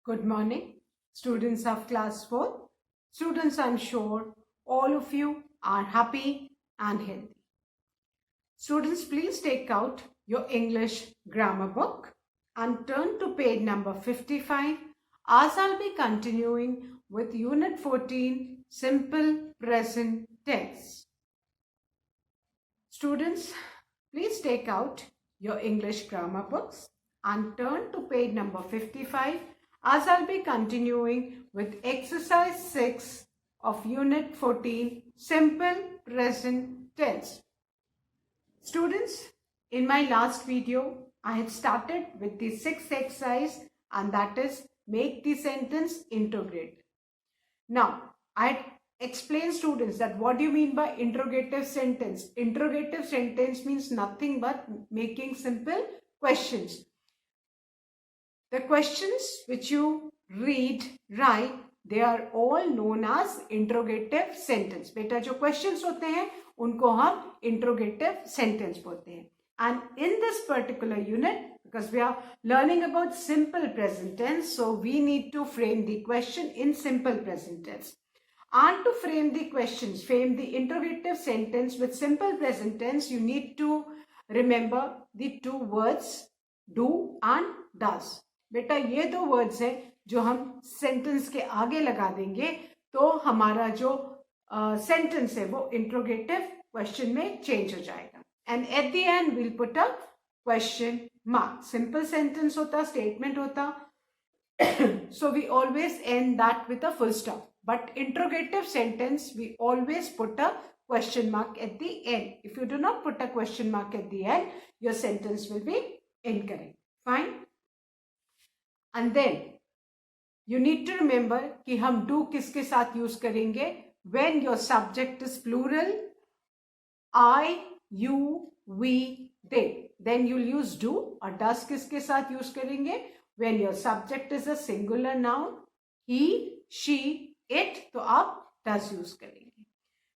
Good morning, students of class 4. Students, I'm sure all of you are happy and healthy. Students, please take out your English grammar book and turn to page number 55 as I'll be continuing with Unit 14, Simple Present Tense. Students, please take out your English grammar books and turn to page number 55 as I'll be continuing with exercise 6 of Unit 14, Simple Present Tense. Students, in my last video, I had started with the 6th exercise, and that is make the sentence interrogative. Now, I had explained students that what do you mean by interrogative sentence? Interrogative sentence means nothing but making simple questions. The questions which you write, they are all known as interrogative sentence. बेटा जो questions होते हैं उनको हम interrogative sentence बोलते हैं. And in this particular unit, because we are learning about simple present tense, so we need to frame the question in simple present tense. And to frame the questions, frame the interrogative sentence with simple present tense, you need to remember the two words do and does. बेटा ये दो words हैं जो हम sentence के आगे लगा देंगे तो हमारा जो सेंटेंस है वो इंट्रोगेटिव क्वेश्चन में चेंज हो जाएगा. And at the end will put a question mark. Simple sentence होता, स्टेटमेंट होता, so we always end that with a full stop. But interrogative sentence, we always put a question mark at the end. If you do not put a question mark at the end, your sentence will be incorrect. Fine. And then you need to remember कि हम do किसके साथ use करेंगे? When your subject is plural, I, you, we, they, then you'll use do. और does किसके साथ use करेंगे? When your subject is a singular noun, he, she, it, तो आप does use करेंगे.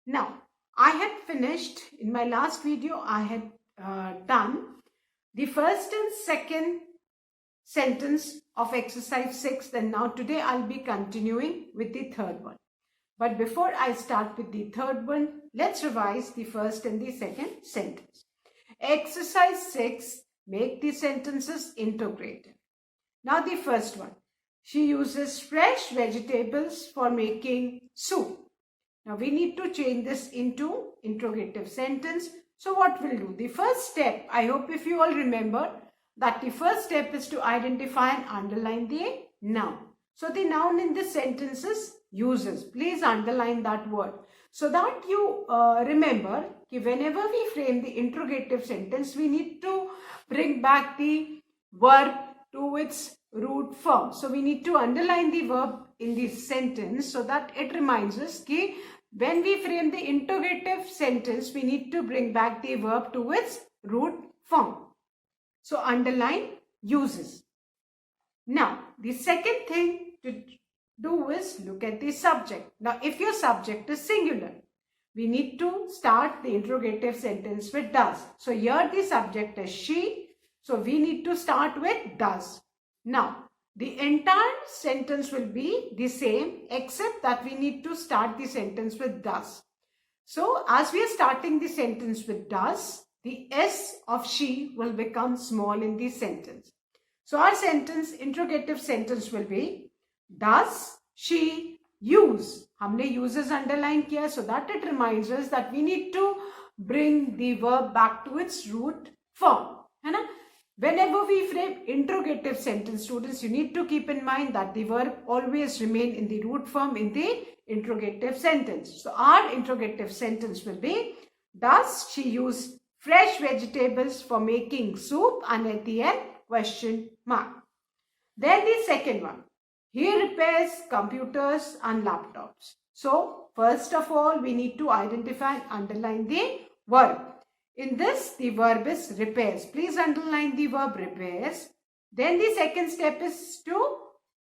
Now, I had finished in my last video. I had done the first and second sentence of exercise 6, and now today I'll be continuing with the third one. But before I start with the third one, let's revise the first and the second sentence. Exercise 6, make the sentences interrogative. Now the first one, she uses fresh vegetables for making soup. Now we need to change this into interrogative sentence. So what we'll do? The first step, I hope if you all remember, that the first step is to identify and underline the noun. So the noun in this sentence is uses. Please underline that word. So that you remember that whenever we frame the interrogative sentence, we need to bring back the verb to its root form. So we need to underline the verb in this sentence so that it reminds us that when we frame the interrogative sentence, we need to bring back the verb to its root form. So underline uses. Now, the second thing to do is look at the subject. Now, if your subject is singular, we need to start the interrogative sentence with does. So here the subject is she. So we need to start with does. Now, the entire sentence will be the same except that we need to start the sentence with does. So as we are starting the sentence with does, the S of she will become small in the sentence. So our sentence, interrogative sentence will be, does she use? हमने uses underline किया so that it reminds us that we need to bring the verb back to its root form. है ना? Whenever we frame interrogative sentence, students, you need to keep in mind that the verb always remain in the root form in the interrogative sentence. So our interrogative sentence will be, does she use fresh vegetables for making soup? And at the end, question mark. Then the second one, he repairs computers and laptops. So first of all, we need to identify and underline the verb. In this, the verb is repairs. Please underline the verb repairs. Then the second step is to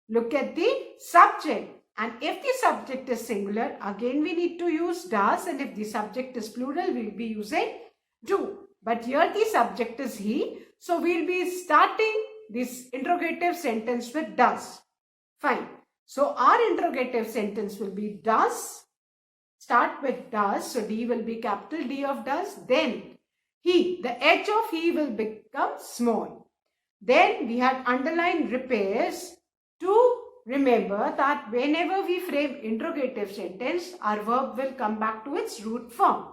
look at the subject. And if the subject is singular, again we need to use does. And if the subject is plural, we'll be using do. But here the subject is he. So we'll be starting this interrogative sentence with does. Fine. So our interrogative sentence will be does. Start with does. So D will be capital D of does. Then he, the H of he will become small. Then we had underlined repairs to remember that whenever we frame interrogative sentence, our verb will come back to its root form.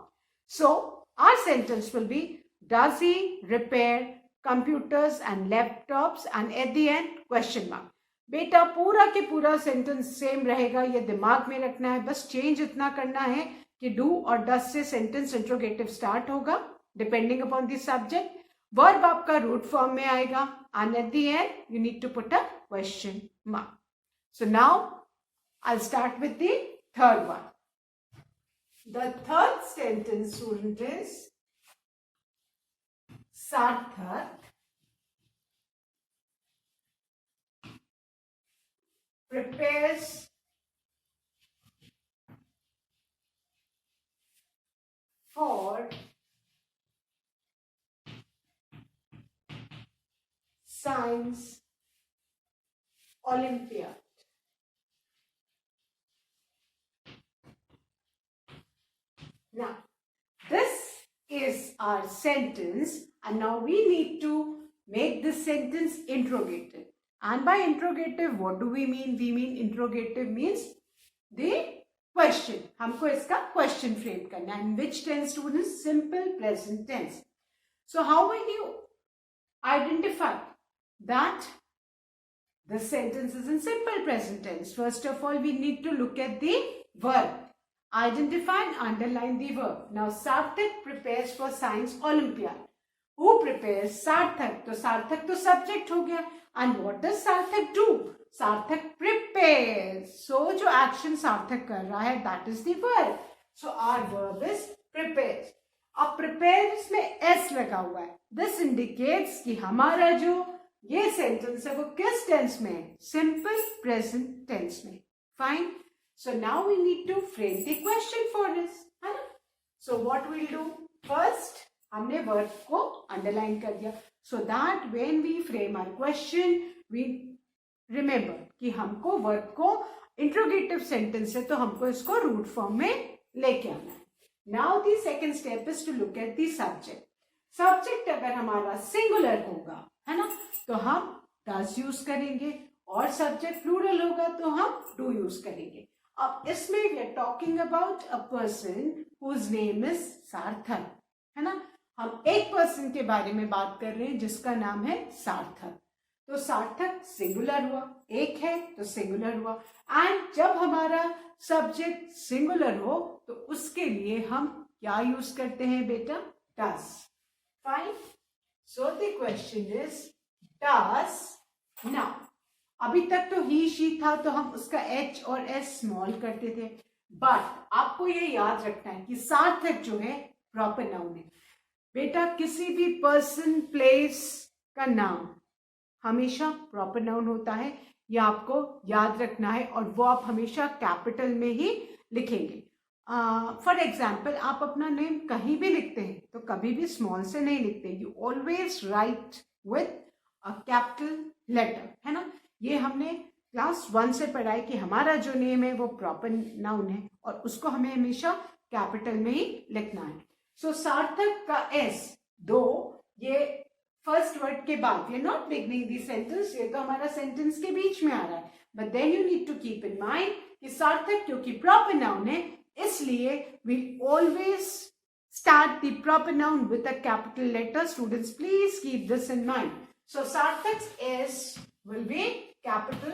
So our sentence will be, does he repair computers and laptops, and at the end question mark. बेटा पूरा के पूरा sentence same रहेगा, ये दिमाग में रखना है. बस चेंज इतना करना है कि डू और डस से सेंटेंस इंट्रोगेटिव स्टार्ट होगा depending upon the subject. Verb आपका रूट फॉर्म में आएगा and at the end you need to put a question mark. So now I'll start with the third one. The third sentence, student, is Sarthak prepares for Science Olympiad. Now, this is our sentence, and now we need to make this sentence interrogative. And by interrogative, what do we mean? We mean interrogative means the question. हमको इसका question frame करना है. In which tense, students? Simple present tense. So how will you identify that the sentence is in simple present tense? First of all, we need to look at the verb. Identify and underline the verb. Now, Sarthak prepares for Science Olympiad. Who prepares? Sarthak. तो Sarthak तो subject हो गया. And what does Sarthak do? Sarthak prepares. So, जो action Sarthak कर रहा है, that is the verb. So, our verb is prepares. अब prepares में s लगा हुआ है. This indicates कि हमारा जो ये sentence है वो किस tense में है? Simple present tense में. Fine. So now we need to frame the question for us, है ना? So what we'll do? First, हमने verb को underline कर दिया, so that when we frame our question, we remember कि हमको verb को interrogative sentence है, तो हमको इसको root form में लेके आना है. Now the second step is to look at the subject. Subject अगर हमारा singular होगा, है ना, तो हम does use करेंगे, और subject plural होगा तो हम do use करेंगे. अब इसमें we are talking about a person whose name is सार्थक, है ना. हम एक person के बारे में बात कर रहे हैं जिसका नाम है सार्थक. तो सार्थक सिंगुलर हुआ, एक है तो सिंगुलर हुआ. एंड जब हमारा सब्जेक्ट सिंगुलर हो तो उसके लिए हम क्या यूज करते हैं बेटा? does. Fine. So the question is does. Now अभी तक तो ही शी था तो हम उसका एच और एस स्मॉल करते थे, बट आपको ये याद रखना है कि सार्थक जो है प्रॉपर नाउन है. बेटा किसी भी पर्सन प्लेस का नाम हमेशा प्रॉपर नाउन होता है, ये आपको याद रखना है, और वो आप हमेशा कैपिटल में ही लिखेंगे. फॉर एग्जाम्पल, आप अपना नेम कहीं भी लिखते हैं तो कभी भी स्मॉल से नहीं लिखते. You always write with a capital letter, है ना. ये हमने क्लास 1 से पढ़ा है कि हमारा जो नेम है वो प्रॉपर नाउन है और उसको हमें हमेशा कैपिटल में ही लिखना है. सो सार्थक का एस, दो ये फर्स्ट वर्ड के बाद, we are not beginning the sentence, ये तो हमारा सेंटेंस के बीच में आ रहा है, but then you need to keep in mind कि सार्थक क्योंकि प्रॉपर नाउन है, इसलिए we always start the proper noun with a capital letter. Students please keep this in mind. So Sarthak S will be capital.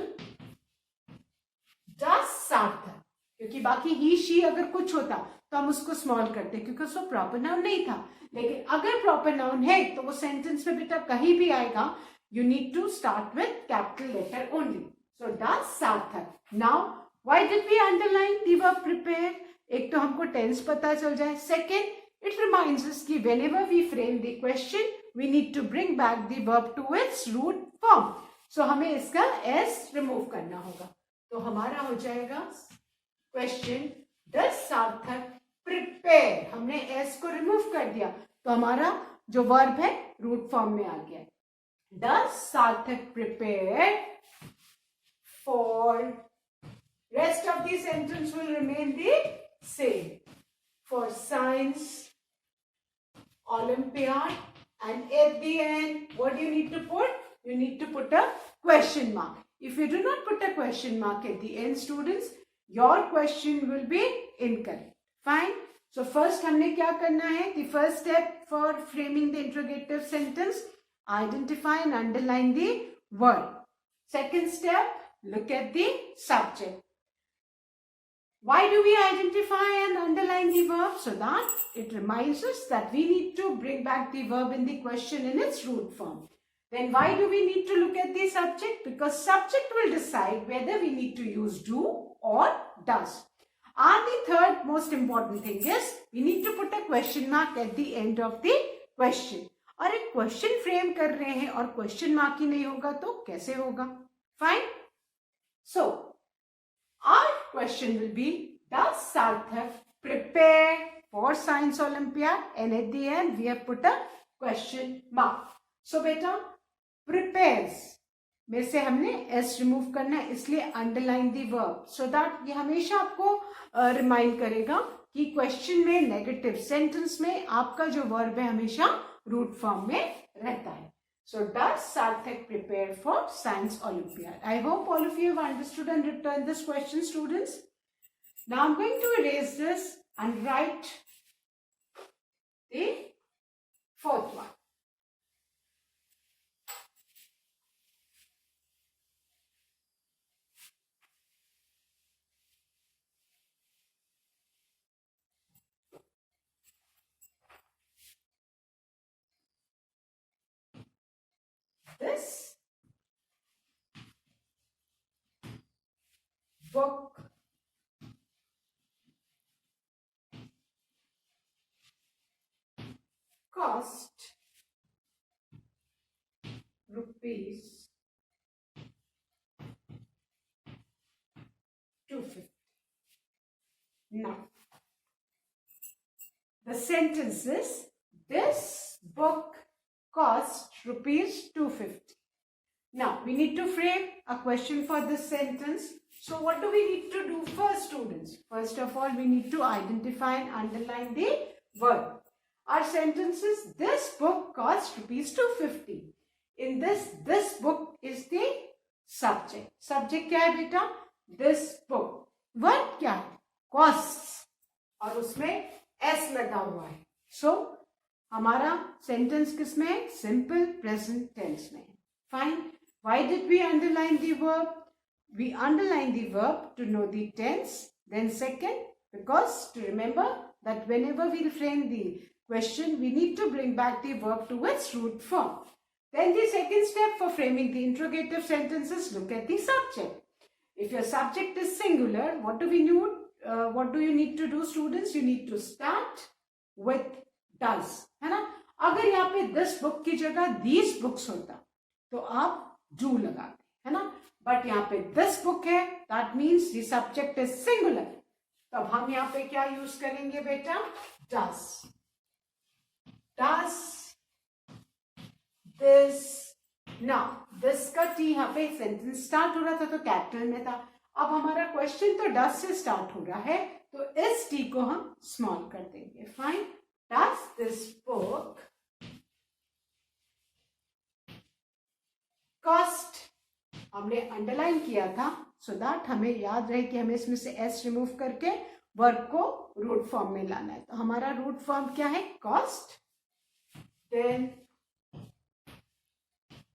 Does सार्थक, क्योंकि बाकी ही she अगर कुछ होता तो हम उसको स्मॉल करते क्योंकि उसको प्रॉपर नाउन नहीं था, लेकिन अगर प्रॉपर नाउन है तो वो सेंटेंस में बेटा कहीं भी आएगा. You need to start with capital letter only. So does Sarthak. Now why did we underline the verb prepare? एक तो हमको टेंस पता चल जाए, सेकेंड इट रिमाइंड्स अस कि whenever we frame the question we need to bring back the verb to its root form. So हमें इसका S remove करना होगा, तो हमारा हो जाएगा क्वेश्चन डज सार्थक प्रिपेयर. हमने एस को रिमूव कर दिया तो हमारा जो वर्ब है रूट फॉर्म में आ गया. डज सार्थक prepare for. Rest of the sentence will remain the same. For science Olympiad, and at the end, what do you need to put? You need to put a question mark. If you do not put a question mark at the end, students, your question will be incorrect. Fine. So first हमने क्या करना है? The first step for framing the interrogative sentence, identify and underline the word. Second step, look at the subject. Why do we identify and underline the verb? So that it reminds us that we need to bring back the verb in the question in its root form. Then why do we need to look at the subject? Because subject will decide whether we need to use do or does. And the third most important thing is we need to put a question mark at the end of the question. और एक question frame कर रहे हैं और question mark ही नहीं होगा तो कैसे होगा? Fine. So our question will be, does Sarthak prepare for Science Olympiad? And at the end, we have put a question mark. So, beta, prepares में से हमने s remove करना है, इसलिए underline the verb. So that ये हमेशा आपको remind करेगा कि question में negative sentence में आपका जो verb है हमेशा root form में रहता है. So, does Sarthak prepare for Science Olympiad? I hope all of you have understood and written this question, students. Now, I'm going to erase this and write the fourth one. This book cost rupees 250. Now, the sentence is, this book cost rupees 250. Now, we need to frame a question for this sentence. So, what do we need to do first, students? First of all, we need to identify and underline the word. Our sentence is, this book cost rupees 250. In this book is the subject. Subject क्या है बेटा? This book. Word क्या है? Costs. और उसमें S लगा हुआ है. So, हमारा sentence किस में है? Simple present tense में. Fine. Why did we underline the verb? We underline the verb to know the tense. Then second, because to remember that whenever we frame the question, we need to bring back the verb to its root form. Then the second step for framing the interrogative sentences, look at the subject. If your subject is singular, what do we need? What do you need to do, students? You need to start with does, है ना? अगर यहाँ पे this book की जगह these books होता, तो आप do लगाते, है ना? But यहाँ पे this book है, that means the subject is singular. तब हम यहाँ पे क्या use करेंगे बेटा? Does. Does this. Now, this का T यहाँ पे sentence start हो रहा था तो capital में था. अब हमारा question तो does से start हो रहा है, तो इस T को हम small कर देंगे. Fine. Does this book cost? हमने अंडरलाइन किया था सो दैट हमें याद रहे कि हमें इसमें से s रिमूव करके वर्ब को रूट फॉर्म में लाना है. तो हमारा रूट फॉर्म क्या है? कॉस्ट. देन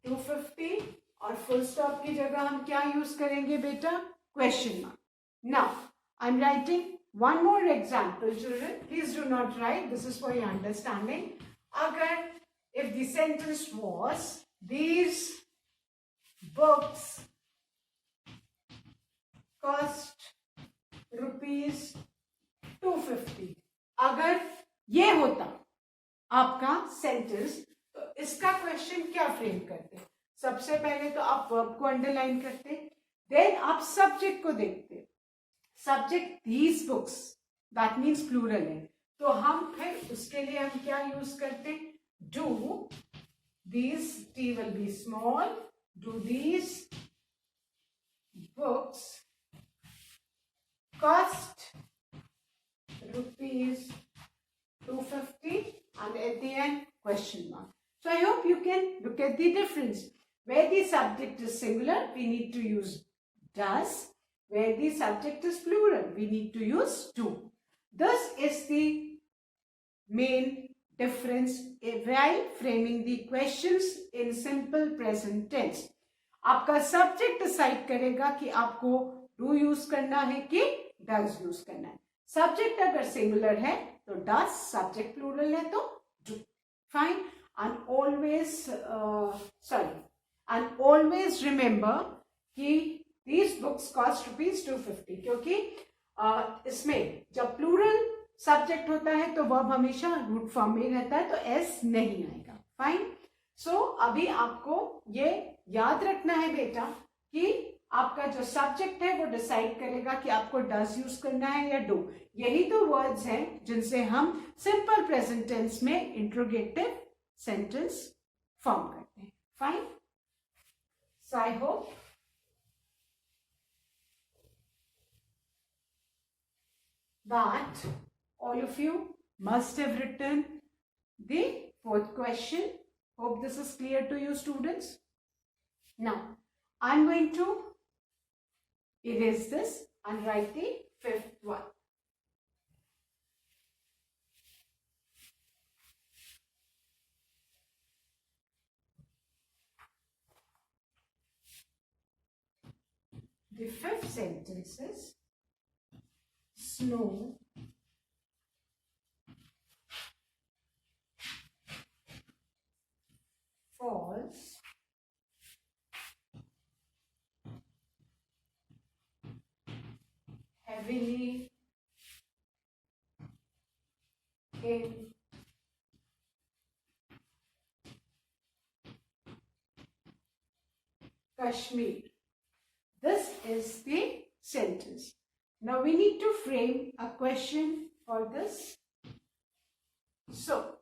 250 और फुल स्टॉप की जगह हम क्या यूज करेंगे बेटा? Question mark. Now I am writing one more example. Children, please do not write, this is for your understanding. अगर if the sentence was these books cost rupees 250, अगर ये होता आपका सेंटेंस, तो इसका क्वेश्चन क्या फ्रेम करते? सबसे पहले तो आप वर्ब को अंडरलाइन करते, देन आप सब्जेक्ट को देखते. Subject these books, that means plural है, तो हम फिर उसके लिए हम क्या यूज करते? do. These T will be small. Do these books cost rupees 250 and at the end question mark. So I hope you can look at the difference. Where the subject is singular, we need to use does. Where the subject is plural, we need to use do. This is the main difference while framing the questions in simple present tense. आपका subject decide करेगा कि आपको do use करना है कि does use करना है. Subject अगर सिंगुलर है तो डज, सब्जेक्ट प्लूरल है तो do. Fine. And always remember कि दीज बुक्स कॉस्ट रुपीज 250, क्योंकि इसमें जब प्लूरल सब्जेक्ट होता है तो वर्ब हमेशा रूट फॉर्म में रहता है, तो एस नहीं आएगा. फाइन. सो अभी आपको ये याद रखना है बेटा कि आपका जो सब्जेक्ट है वो डिसाइड करेगा कि आपको डज यूज करना है या डू. यही तो वर्ड्स हैं जिनसे हम सिंपल प्रेजेंट टेंस में इंट्रोगेटिव सेंटेंस फॉर्म करते हैं. Fine. So I hope that all of you must have written the fourth question. Hope this is clear to you, students. Now, I'm going to erase this and write the fifth one. The fifth sentence is snow falls heavily in Kashmir. This is the sentence. Now we need to frame a question for this. So,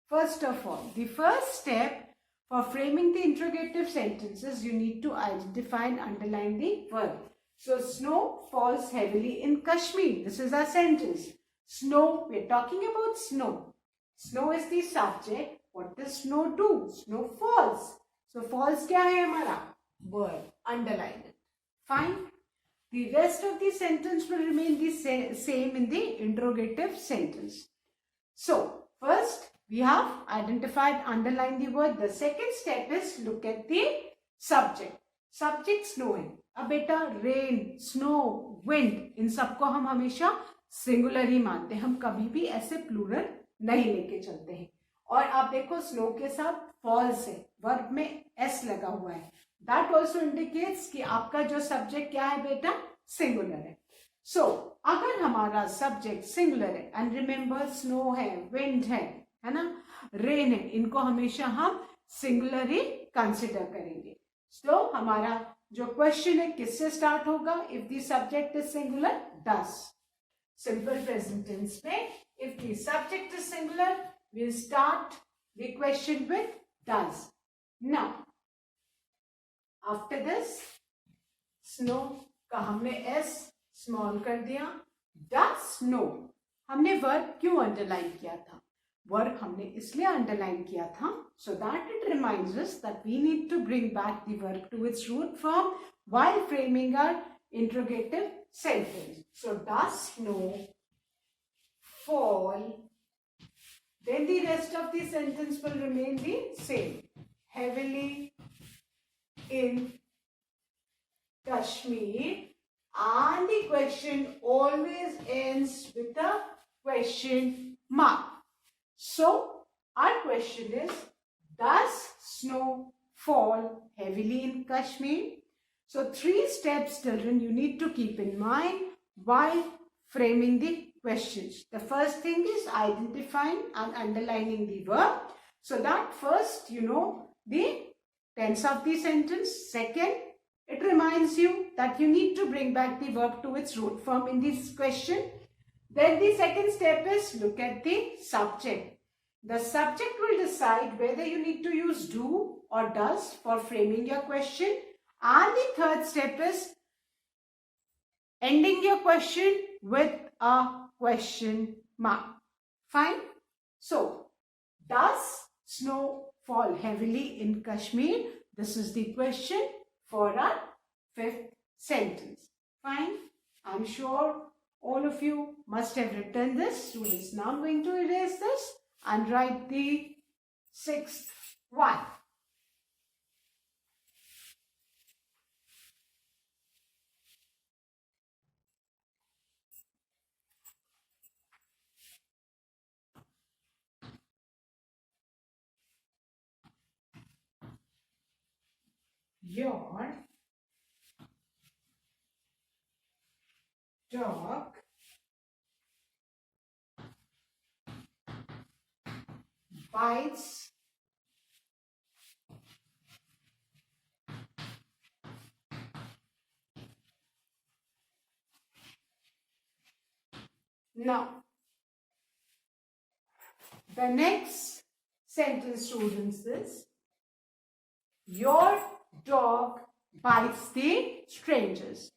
first of all, the first step for framing the interrogative sentences, you need to identify and underline the verb. So, snow falls heavily in Kashmir. This is our sentence. Snow, we're talking about snow. Snow is the subject. What does snow do? Snow falls. So, falls क्या है हमारा? Verb. Underline it. Fine. The rest of the sentence will remain the same in the interrogative sentence. So, first we have identified, underlined the word. The second step is look at the subject. Subject snow है. अब बेटा rain, snow, wind, इन सबको हम हमेशा singular ही मानते हैं. हम कभी भी ऐसे plural नहीं लेके चलते हैं. और आप देखो snow के साथ falls है. verb में s लगा हुआ है. That also indicates कि आपका जो सब्जेक्ट क्या है बेटा, सिंगुलर है. सो अगर हमारा सब्जेक्ट सिंगुलर है, एंड रिमेंबर स्नो है, विंड है ना, रेन है, इनको हमेशा हम सिंगुलर ही कंसिडर करेंगे. सो हमारा जो क्वेश्चन है किससे स्टार्ट होगा? If the subject is singular, does. Simple present tense में if the subject is singular, we start the question with does. Now after this snow का हमने एस स्मॉल कर दिया. डज स्नो, हमने वर्ब क्यों अंडरलाइन किया था? वर्ब हमने इसलिए अंडरलाइन किया था so that it reminds us that we need to bring back the verb to its root form while framing our interrogative sentence. So does snow fall? Then the rest of the sentence will remain the same. Heavily in Kashmir, and the question always ends with a question mark. So our question is, does snow fall heavily in Kashmir? So 3 steps, children, you need to keep in mind while framing the questions. The first thing is identifying and underlining the verb, so that first you know the tense of the sentence. Second, it reminds you that you need to bring back the verb to its root form in this question. Then the second step is look at the subject. The subject will decide whether you need to use do or does for framing your question. And the third step is ending your question with a question mark. Fine. So, does snow fall heavily in Kashmir? This is the question for our fifth sentence. Fine. I'm sure all of you must have written this. Students, now I'm going to erase this and write the sixth one. Your dog bites now. The next sentence, students, is your dog bites the strangers.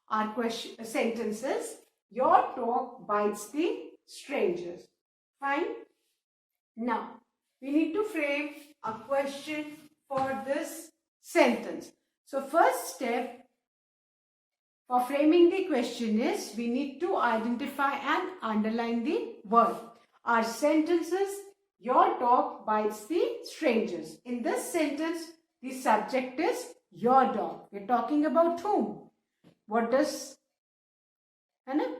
Our question sentence is your dog bites the strangers. Fine. Now we need to frame a question for this sentence. So first step for framing the question is we need to identify and underline the word. Our sentence is your dog bites the strangers. In this sentence, the subject is your dog. We're talking about whom? What does the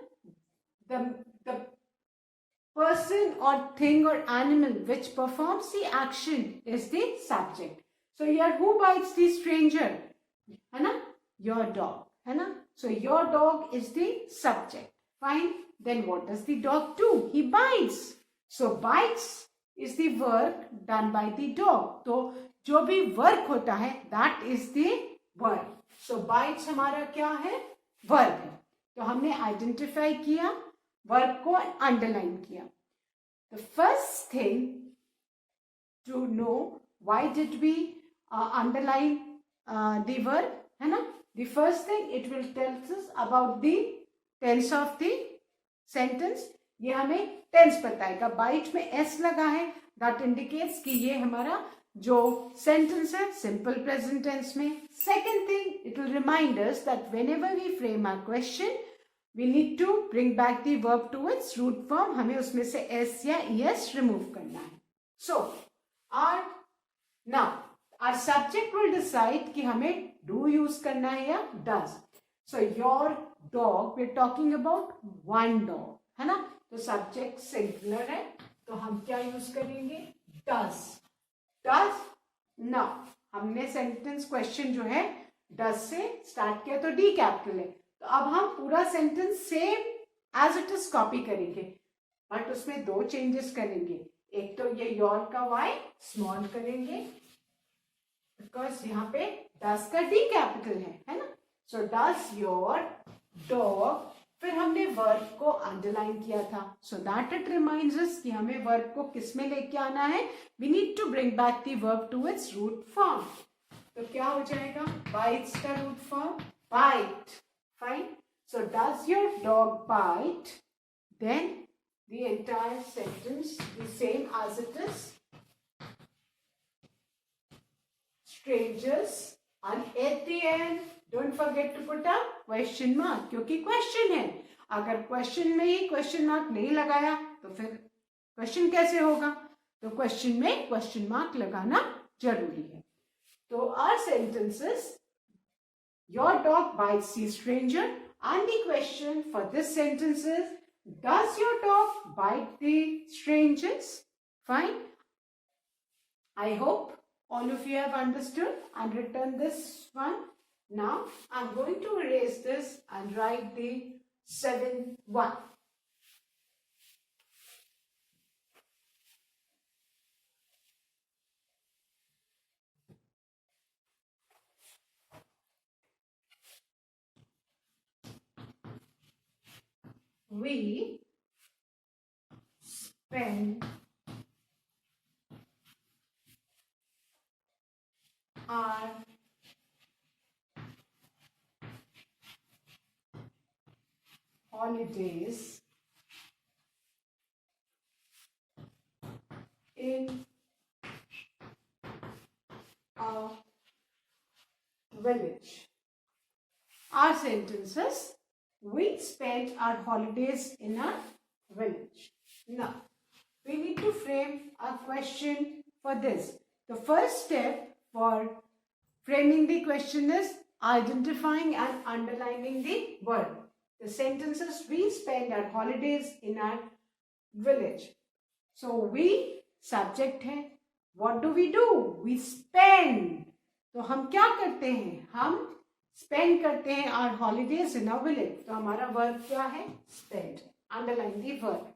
person or thing or animal which performs the action is the subject. So here who bites the stranger? Your dog. So your dog is the subject. Fine. Then what does the dog do? He bites. So bites is the work done by the dog. तो जो भी work होता है that is the verb. So bites हमारा क्या है? Verb है. तो हमने identify किया, verb को underline किया. The first thing to know why did we underline the verb, है ना? The first thing it will tell us about the tense of the sentence. ये हमें टेंस बताएगा. बाइट में एस लगा है, that indicates कि ये हमारा जो सेंटेंस है सिंपल प्रेजेंट टेंस में. Second thing, it will remind us that whenever we frame our question, we need to bring back the verb to its root form. हमें उसमें से s या es remove करना है. So, our subject will decide कि हमें do use करना है या does. So, your dog, we're talking about one dog, है ना? तो subject singular है, तो हम क्या use करेंगे? Does. Does. Now, हमने sentence question जो है does से start किया तो D capital है. तो अब हम पूरा sentence same as it is copy करेंगे, बट उसमें दो changes करेंगे. एक तो ये your का y small करेंगे, because यहाँ पे does का D capital है ना? So does your dog, फिर हमने verb को underline किया था, so that it reminds us कि हमें verb को किस में लेके आना है. We need to bring back the verb to its root form. तो क्या हो जाएगा? Bites का root form bite. Fine. So does your dog bite? Then the entire sentence the same as it is. Strangers, and at the end don't forget to put a question mark, क्योंकि question है. अगर question में ही question mark नहीं लगाया तो फिर question कैसे होगा? तो question में question mark लगाना जरूरी है. तो our sentences, your dog bites the stranger, and the question for this sentence is, does your dog bite the strangers? Fine. I hope all of you have understood and written this one. Now I'm going to erase this and write the 7th one. We spend our holidays in a village. Our sentences: we spent our holidays in a village. Now, we need to frame a question for this. The first step for framing the question is identifying and underlining the word. The sentences: we spend our holidays in our village. So we subject है. What do? We spend. तो हम क्या करते हैं? हम spend करते हैं our holidays in a village. तो हमारा verb क्या है? Spend. Underline the verb.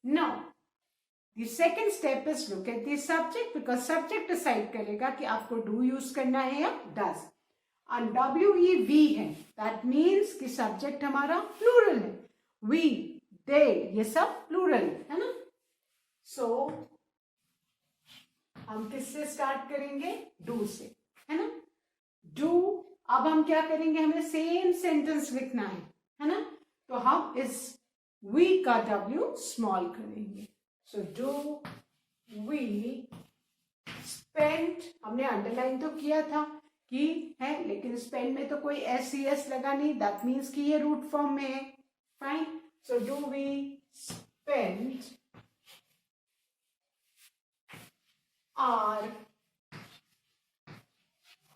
Now, the second step is look at the subject, because subject decide करेगा कि आपको do use करना है या does. And WEV है, that means कि subject हमारा plural है. We, they, ये सब plural है ना. So हम किससे start करेंगे? Do से, है ना. Do. अब हम क्या करेंगे? हमें same sentence लिखना है ना. तो हम इस we का W small करेंगे. So do we spend, हमने underline तो किया था कि है, लेकिन spend में तो कोई SES लगा नहीं, that means कि ये root form में है. Fine. So do we spend our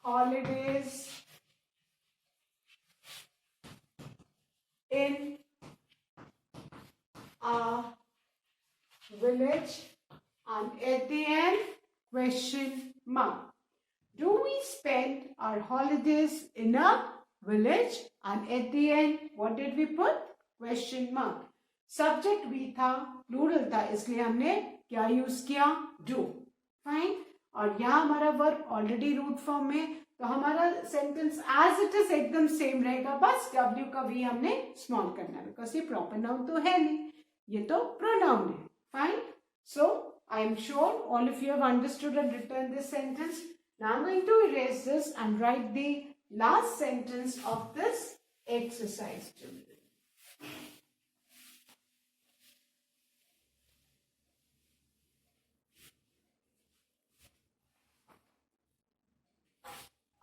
holidays in a village? And at the end, question mark. Do we spend our holidays in a village? And at the end, what did we put? Question mark. Subject we था, plural था, इसलिए हमने क्या use किया? Do. Fine. और यहाँ हमारा verb already root form में, तो हमारा sentence as it is एकदम same रहेगा, बस W का V हमने small करना है, because ये proper noun तो है नहीं, ये तो pronoun है. Fine. So I am sure all of you have understood and written this sentence. Now I am going to erase this and write the last sentence of this exercise, children.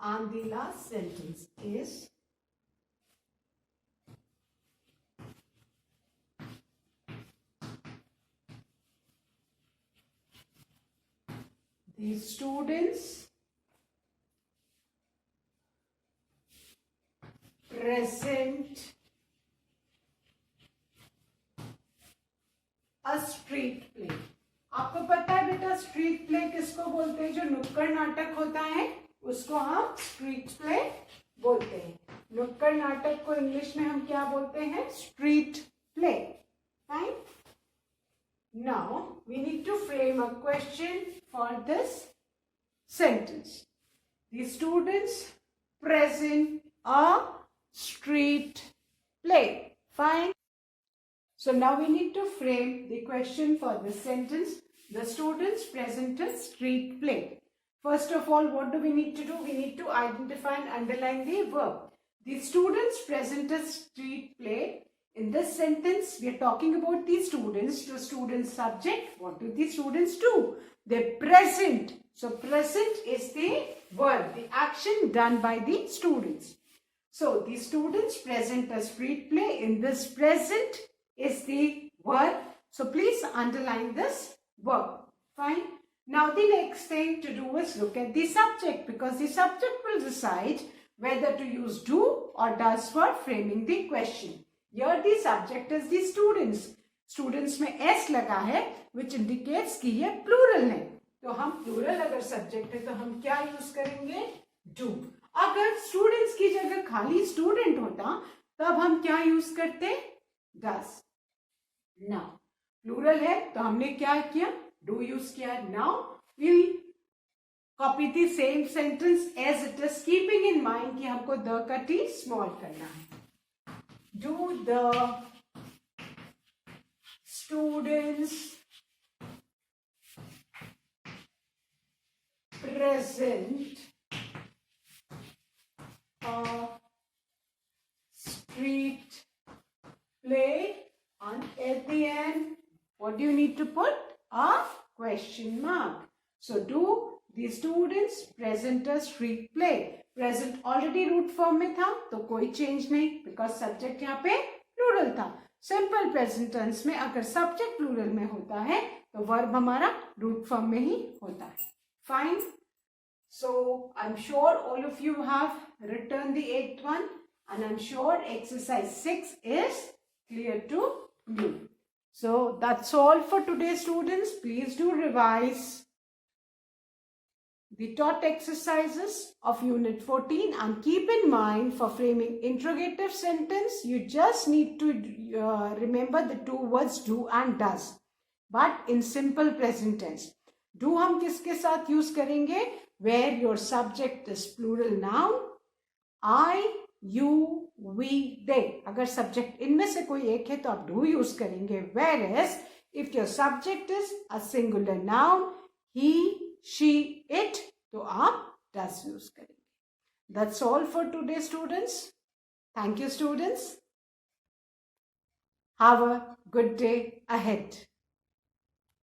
And the last sentence is: the students present a street play. आपको पता है बेटा street play किसको बोलते हैं? जो नुक्कड़ नाटक होता है उसको हम स्ट्रीट प्ले बोलते हैं. नुक्कड़ नाटक को इंग्लिश में हम क्या बोलते हैं? Street play. Fine. Now we need to frame a question for this sentence. The students present a street play. Fine. So now we need to frame the question for this sentence. The students present a street play. First of all, what do we need to do? We need to identify and underline the verb. The students present a street play. In this sentence, we are talking about the students. The students subject. What do the students do? They present. So present is the verb, the action done by the students. So the students present a street play. In this, present is the verb. So please underline this verb. Fine. Now the next thing to do is look at the subject, because the subject will decide whether to use do or does for framing the question. Here the subject is the students. Students में s लगा है, which indicates कि ये plural है. तो हम plural अगर subject है तो हम क्या use करेंगे? Do. अगर students की जगह खाली student होता तब हम क्या use करते? Does. Now plural है तो हमने क्या किया? Do use किया. Now we'll copy the same sentence as it is, keeping in mind कि हमको the का t small करना है. Do the students present a street play, and at the end, what do you need to put? A question mark. So do the students present a street play? Present already root form में था तो कोई change नहीं because subject यहाँ पे plural था. Simple present tense में अगर subject plural में होता है तो verb हमारा root form में ही होता है. Fine. So I'm sure all of you have written the 8th one, and I'm sure exercise 6 is clear to you. So that's all for today, students. Please do revise the taught exercises of unit 14, and keep in mind for framing interrogative sentence, you just need to remember the two words do and does, but in simple present tense. Do हम किसके साथ use करेंगे? Where your subject is plural noun, I, you, we, they. अगर subject इनमें से कोई एक है तो आप do use करेंगे. Whereas if your subject is a singular noun, he, she, it, तो आप does use करेंगे. That's all for today, students. Thank you, students. Have a good day ahead.